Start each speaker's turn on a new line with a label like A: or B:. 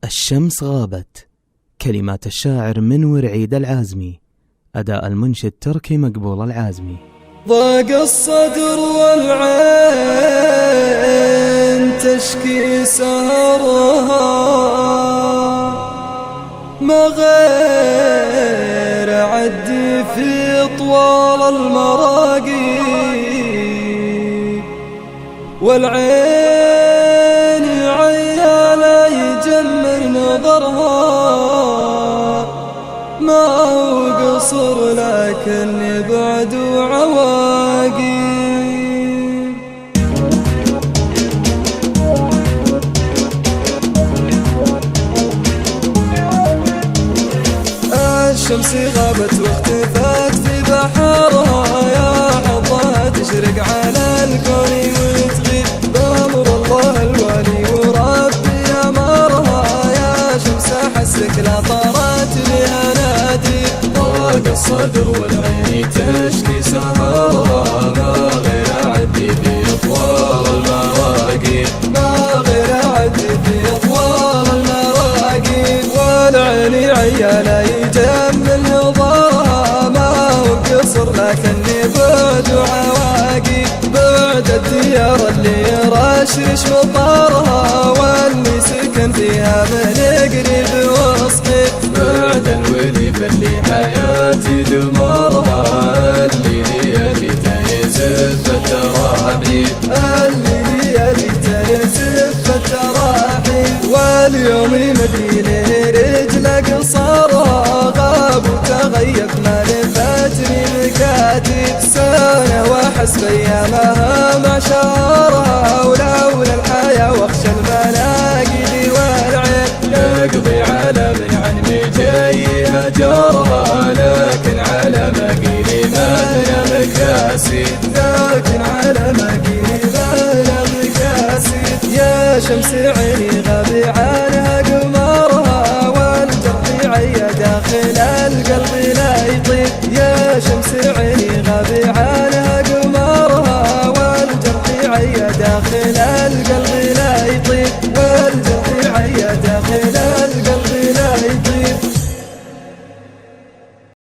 A: الشمس غابت. كلمات الشاعر منور عيد العازمي. أداء المنشد تركي مقبول العازمي.
B: ضاق الصدر والعين تشكي سهرها، ما غير أعدي في طوال المراقي، والعين عيالة يجمل نظرها، ما هو قصر لكن بعد عواقي. الشمس غابت واختفت في بحرها، يا حظها تشرق على الكون وتغيب بأمر الله الوالي وربي أمرها. يا شمس أحسك لا طارت بها نادي، ضاق الصدر والعين تشكي سهرها، ما غير أعدي في أطوار المراقي، ما غير أعدي في أطوار المراقي، والعين عيالة يجمل نظرها، ما هو قصر لكني بعد عواقي، بعد الديار اللي يرشرش مطارها، واللي سكن فيها من قريب وسطي، بعد الوليف اللي حياتي دمرها، اللي ليالي تيسف التراحيب، اللي ليالي تيسف التراحيب، واليوم مدينة رجل قصرها، غاب وتغيب ما لفتني مكاتب، سنة واحس بأيامها ما شهرها، ولولا الحياة واخشى المناقب والعين، يقضي على من عني جاي هجرها، لكن على مقيلي ما لنا مكاسي، لكن على مقيلي ما لنا مكاسي. يا شمس عيني غابي عنها قمرها، والجرح عيا داخل القلب لا يطيب، يا شمس عيني غابي عنها قمرها، والجرح عيا داخل القلب لا يطيب، والجرح عيا